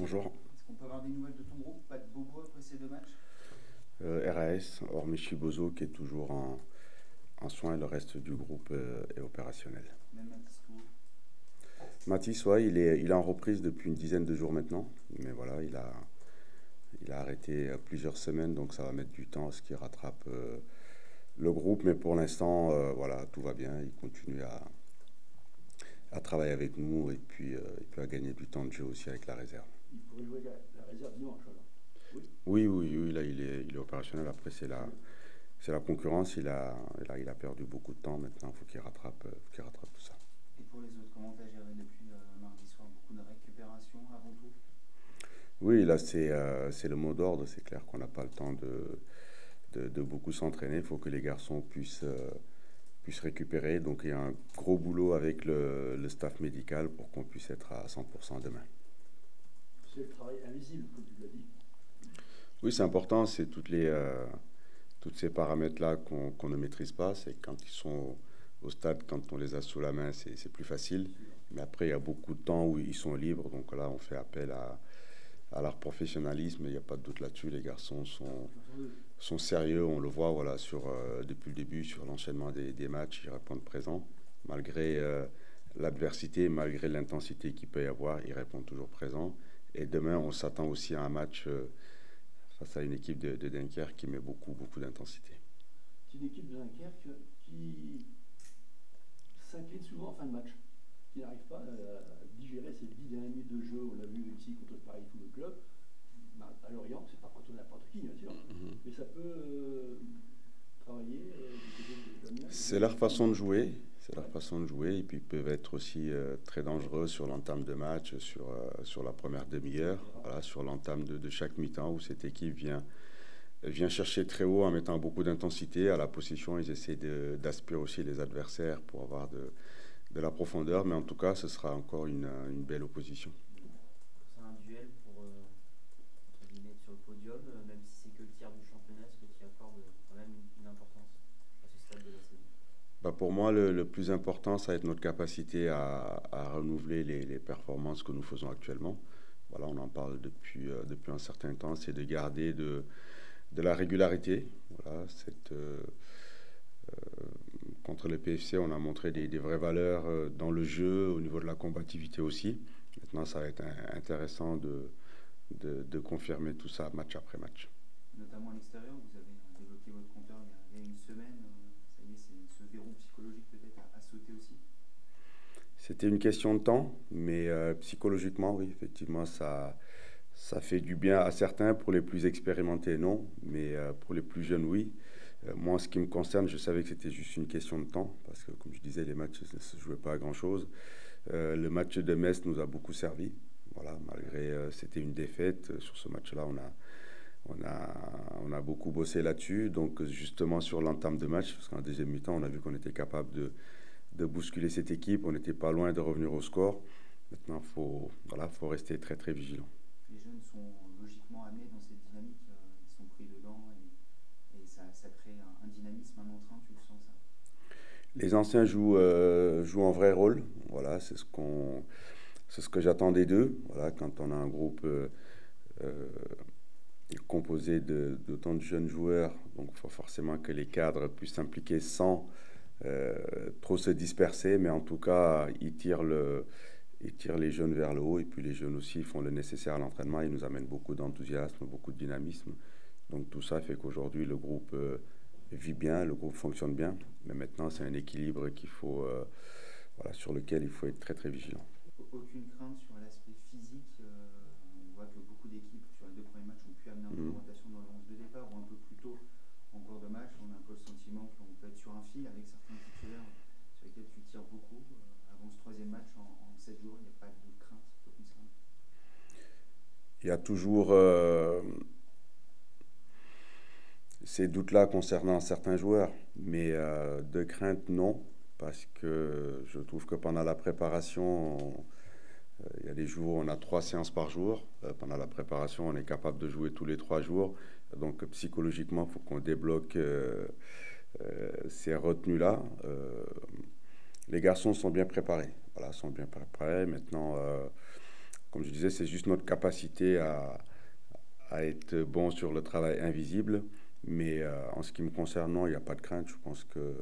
Bonjour. Est-ce qu'on peut avoir des nouvelles de ton groupe? Pas de Bobo après ces deux matchs? RAS, hormis Chibozo qui est toujours en soins, le reste du groupe est opérationnel. Même Mathis Touot. Mathis, ouais, il est en reprise depuis une dizaine de jours maintenant, mais voilà, il a arrêté plusieurs semaines, donc ça va mettre du temps à ce qu'il rattrape le groupe, mais pour l'instant, voilà, tout va bien, il continue à travailler avec nous et puis il peut gagner du temps de jeu aussi avec la réserve. Il pourrait jouer la réserve dimanche alors. Oui. Oui, là il est opérationnel, après c'est la concurrence, il a perdu beaucoup de temps maintenant, il faut qu'il rattrape tout ça. Et pour les autres, comment t'as géré depuis mardi soir? Beaucoup de récupération avant tout? Oui, là c'est le mot d'ordre, c'est clair qu'on n'a pas le temps de beaucoup s'entraîner, il faut que les garçons puissent récupérer, donc il y a un gros boulot avec le staff médical pour qu'on puisse être à 100% demain. C'est le travail invisible, comme tu l'as dit. Oui, c'est important, c'est tous ces paramètres-là qu'on ne maîtrise pas, c'est quand ils sont au stade, quand on les a sous la main, c'est plus facile. Mais après, il y a beaucoup de temps où ils sont libres, donc là, on fait appel à leur professionnalisme, il n'y a pas de doute là-dessus. Les garçons sont sérieux, on le voit voilà, depuis le début, sur l'enchaînement des matchs, ils répondent présents. Malgré l'adversité, malgré l'intensité qu'il peut y avoir, ils répondent toujours présents. Et demain, on s'attend aussi à un match face à une équipe de Dunkerque qui met beaucoup d'intensité. C'est une équipe de Dunkerque qui s'incline souvent en fin de match, qui n'arrive pas à digérer ces 10 dernières minutes de jeu. On l'a vu ici contre Paris Football Club. À Lorient, c'est pas contre n'importe qui, bien sûr, mais ça peut travailler du côté de Damien. C'est leur façon de jouer. Et puis ils peuvent être aussi très dangereux sur l'entame de match, sur la première demi-heure, voilà, sur l'entame de chaque mi-temps où cette équipe vient chercher très haut en mettant beaucoup d'intensité. À la possession, ils essaient d'aspirer aussi les adversaires pour avoir de la profondeur, mais en tout cas, ce sera encore une belle opposition. C'est un duel pour entre guillemets, sur le podium, même si c'est que le tiers du championnat, est-ce que tu y accordes quand même une importance à ce stade de la saison? Pour moi, le plus important, ça va être notre capacité à renouveler les performances que nous faisons actuellement. Voilà, on en parle depuis un certain temps, c'est de garder de la régularité. Voilà, contre le PFC, on a montré des vraies valeurs dans le jeu, au niveau de la combativité aussi. Maintenant, ça va être intéressant de confirmer tout ça match après match. Notamment à l'extérieur, vous avez débloqué votre compteur il y a une semaine. Ça y est, c'est ce verrou psychologique peut-être à sauter aussi? C'était une question de temps, mais psychologiquement, oui, effectivement, ça fait du bien à certains. Pour les plus expérimentés, non, mais pour les plus jeunes, oui. Moi, en ce qui me concerne, je savais que c'était juste une question de temps, parce que, comme je disais, les matchs ne se jouaient pas à grand-chose. Le match de Metz nous a beaucoup servi. Voilà, malgré c'était une défaite, sur ce match-là, on a beaucoup bossé là-dessus. Donc, justement, sur l'entame de match, parce qu'en deuxième mi-temps, on a vu qu'on était capable de bousculer cette équipe. On n'était pas loin de revenir au score. Maintenant, faut rester très, très vigilant. Les jeunes sont logiquement amenés dans cette dynamique. Ils sont pris dedans et ça crée un dynamisme, un entrain. Tu le sens ça? Les anciens jouent un vrai rôle. Voilà, c'est ce que j'attendais d'eux. Voilà, quand on a un groupe composé d'autant de jeunes joueurs, donc il faut forcément que les cadres puissent s'impliquer sans trop se disperser, mais en tout cas, ils tirent les jeunes vers le haut, et puis les jeunes aussi font le nécessaire à l'entraînement. Ils nous amènent beaucoup d'enthousiasme, beaucoup de dynamisme. Donc tout ça fait qu'aujourd'hui, le groupe vit bien, le groupe fonctionne bien, mais maintenant, c'est un équilibre sur lequel il faut être très, très vigilant. Aucune crainte sur l'aspect physique. On voit que beaucoup d'équipes, sur les deux premiers matchs, ont pu amener un peu de rotation dans le 11 de départ, ou un peu plus tôt en cours de match. On a un peu le sentiment qu'on peut être sur un fil avec certains titulaires sur lesquels tu tires beaucoup. Avant ce troisième match, en 7 jours, il n'y a pas de crainte te concernant? Il y a toujours ces doutes-là concernant certains joueurs, mais de crainte, non, parce que je trouve que pendant la préparation, il y a des jours où on a 3 séances par jour. Pendant la préparation, on est capable de jouer tous les 3 jours. Donc psychologiquement, il faut qu'on débloque ces retenues-là. Les garçons sont bien préparés. Voilà, sont bien préparés. Maintenant, comme je disais, c'est juste notre capacité à être bon sur le travail invisible. Mais en ce qui me concerne, non, il n'y a pas de crainte. Je pense que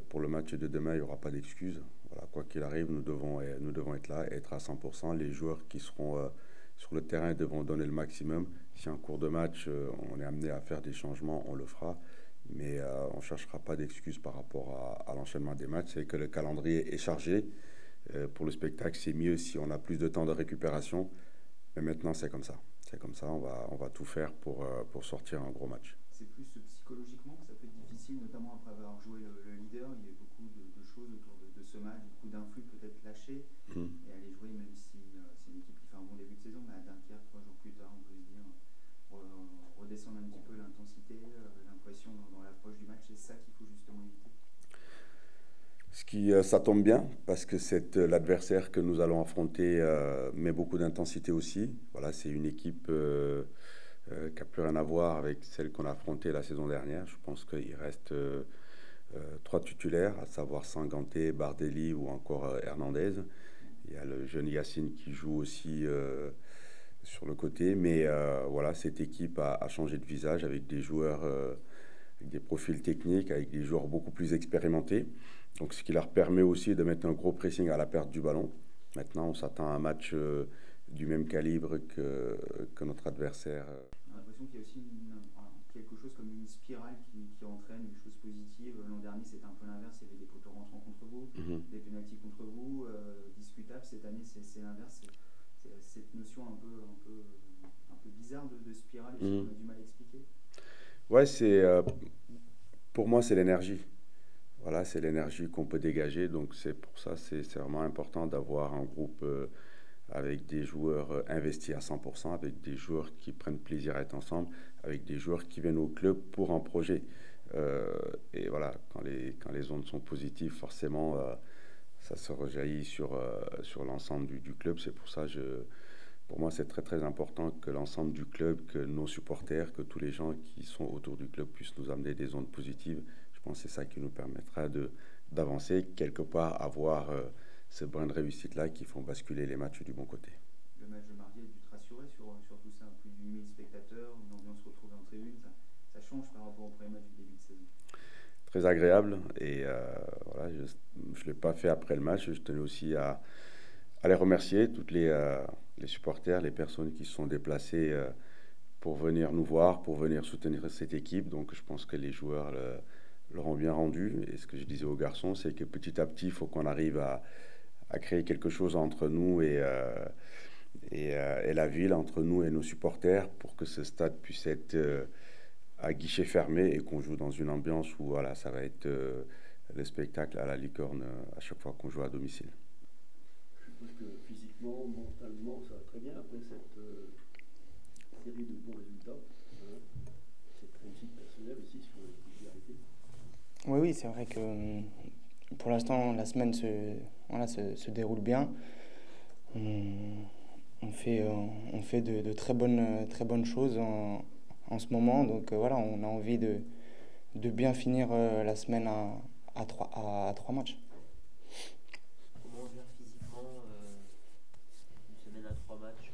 pour le match de demain, il n'y aura pas d'excuses. Voilà, quoi qu'il arrive, nous devons être là, être à 100%. Les joueurs qui seront sur le terrain devront donner le maximum. Si en cours de match, on est amené à faire des changements, on le fera. Mais on ne cherchera pas d'excuses par rapport à l'enchaînement des matchs. C'est que le calendrier est chargé. Pour le spectacle, c'est mieux si on a plus de temps de récupération. Mais maintenant, c'est comme ça. C'est comme ça, on va tout faire pour sortir un gros match. C'est plus psychologiquement que ça peut être difficile, notamment après avoir joué le leader. Il y a eu beaucoup de choses autour de ce match, beaucoup d'influx peut-être lâchés. Et aller jouer, même si c'est une équipe qui fait un bon début de saison, mais à Dunkerque, 3 jours plus tard, on peut se dire redescendre un petit peu l'intensité, l'impression dans l'approche du match. C'est ça qu'il faut justement éviter. Ça tombe bien parce que c'est l'adversaire que nous allons affronter met beaucoup d'intensité aussi. Voilà, c'est une équipe qui n'a plus rien à voir avec celle qu'on a affrontée la saison dernière. Je pense qu'il reste 3 titulaires, à savoir Sanganté, Bardelli ou encore Hernandez. Il y a le jeune Yacine qui joue aussi sur le côté. Mais voilà, cette équipe a changé de visage avec des joueurs, avec des profils techniques, avec des joueurs beaucoup plus expérimentés. Donc, ce qui leur permet aussi de mettre un gros pressing à la perte du ballon. Maintenant, on s'attend à un match du même calibre que notre adversaire. On a l'impression qu'il y a aussi quelque chose comme une spirale qui entraîne une chose positive. L'an dernier, c'était un peu l'inverse. Il y avait des poteaux rentrants contre vous, des pénaltys contre vous, discutables. Cette année, c'est l'inverse. C'est cette notion un peu bizarre de spirale qu'on a du mal à expliquer. Ouais, pour moi, c'est l'énergie. Voilà, c'est l'énergie qu'on peut dégager. Donc, c'est pour ça, c'est vraiment important d'avoir un groupe avec des joueurs investis à 100%, avec des joueurs qui prennent plaisir à être ensemble, avec des joueurs qui viennent au club pour un projet. Et voilà, quand les ondes sont positives, forcément, ça se rejaillit sur l'ensemble du club. C'est pour ça, pour moi, c'est très, très important que l'ensemble du club, que nos supporters, que tous les gens qui sont autour du club puissent nous amener des ondes positives. Je pense que c'est ça qui nous permettra d'avancer, quelque part, avoir ce brin de réussite-là qui font basculer les matchs du bon côté. Le match de mardi a dû te rassurer sur tout ça, plus de 8000 spectateurs, une ambiance retrouvée en tribune, ça change par rapport au premier match du début de saison. Très agréable, et voilà, je ne l'ai pas fait après le match, je tenais aussi à les remercier, toutes les supporters, les personnes qui se sont déplacées pour venir nous voir, pour venir soutenir cette équipe. Donc je pense que les joueurs leur ont bien rendu. Et ce que je disais aux garçons, c'est que petit à petit, il faut qu'on arrive à créer quelque chose entre nous et la ville, entre nous et nos supporters, pour que ce stade puisse être à guichet fermé et qu'on joue dans une ambiance où voilà, ça va être le spectacle à la licorne à chaque fois qu'on joue à domicile. Je suppose que physiquement, mentalement, ça va très bien après cette série de bons résultats. Cette réussite personnelle aussi sur la popularité. Oui, c'est vrai que pour l'instant, la semaine se déroule bien. On fait de très bonnes choses en ce moment. Donc voilà, on a envie de bien finir la semaine à 3 matchs. Comment on gère physiquement une semaine à 3 matchs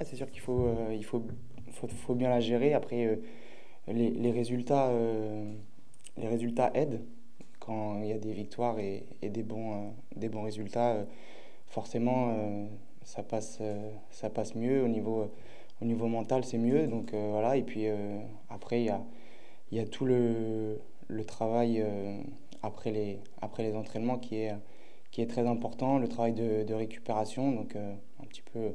C'est sûr qu'il faut bien la gérer. Après, les résultats aident. Quand il y a des victoires et des bons résultats, forcément, ça passe mieux. Au niveau mental, c'est mieux. Donc voilà. Et puis après, il y a tout le travail après les entraînements qui est très important, le travail de récupération. Donc un petit peu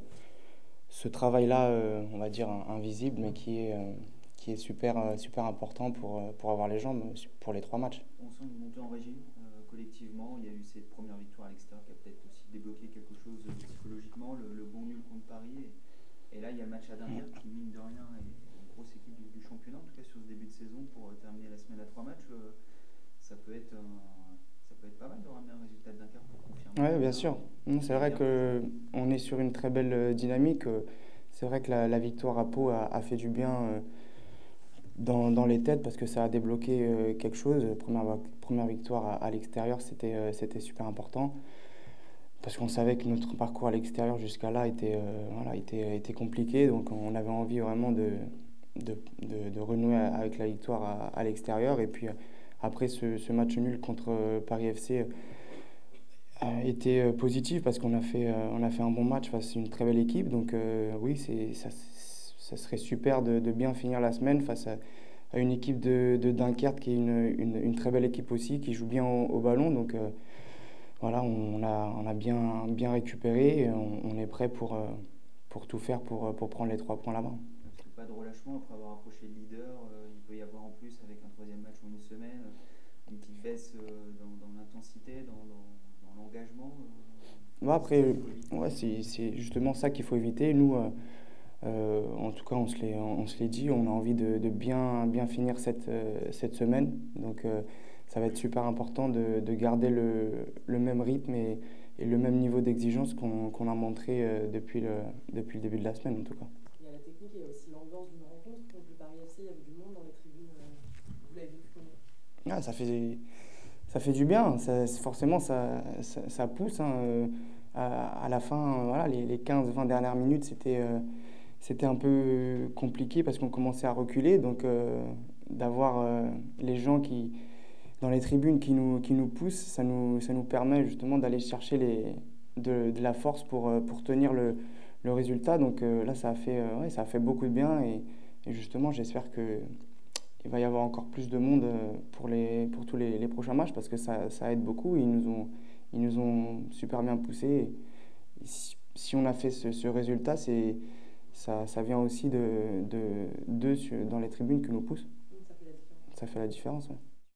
ce travail-là, on va dire invisible, mais qui est super important pour avoir les jambes pour les 3 matchs. On sent une montée en régime collectivement. Il y a eu cette première victoire à l'extérieur qui a peut-être aussi débloqué quelque chose psychologiquement, le bon nul contre Paris. Et là, il y a le match à Dunkerque qui, mine de rien, est une grosse équipe du championnat, en tout cas sur ce début de saison, pour terminer la semaine à 3 matchs. Ça peut être pas mal de ramener un résultat de Dunkerque pour confirmer. Oui, bien sûr. C'est vrai qu'on est sur une très belle dynamique. C'est vrai que la victoire à Pau a fait du bien dans les têtes parce que ça a débloqué quelque chose. Première victoire à l'extérieur, c'était super important. parce qu'on savait que notre parcours à l'extérieur jusqu'à là était compliqué. Donc on avait envie vraiment de renouer avec la victoire à l'extérieur. Et puis après ce match nul contre Paris FC a été positif parce qu'on a fait un bon match face à une très belle équipe. Donc oui, ça serait super de bien finir la semaine face à une équipe de Dunkerque qui est une très belle équipe aussi, qui joue bien au ballon. Donc voilà, on a bien récupéré et on est prêt pour tout faire pour prendre les 3 points là-bas. Parce que pas de relâchement après avoir accroché le leader. Il peut y avoir en plus, avec un 3e match en une semaine, une petite baisse dans l'intensité, dans l'engagement. Ouais, après, ouais, c'est justement ça qu'il faut éviter. Nous, en tout cas, on se l'est dit, on a envie de bien finir cette semaine. Donc ça va être super important de garder le même rythme et le même niveau d'exigence qu'on a montré depuis le début de la semaine, en tout cas. Il y a la technique et il y a aussi l'ambiance d'une rencontre. Contre le Paris FC, il y avait du monde dans les tribunes. Vous l'avez vécu comment? Ah, ça fait du bien. Forcément, ça pousse. Hein. À la fin, voilà, les 15-20 dernières minutes, c'était un peu compliqué parce qu'on commençait à reculer. Donc d'avoir les gens dans les tribunes qui nous poussent, ça nous permet justement d'aller chercher de la force pour tenir le résultat. Donc là, ça a fait beaucoup de bien et justement, j'espère qu'il va y avoir encore plus de monde pour tous les prochains matchs parce que ça aide beaucoup. Ils nous ont super bien poussés. Et si on a fait ce résultat, ça vient aussi d'eux dans les tribunes qui nous poussent. Ça fait la différence. Ça fait la différence, ouais.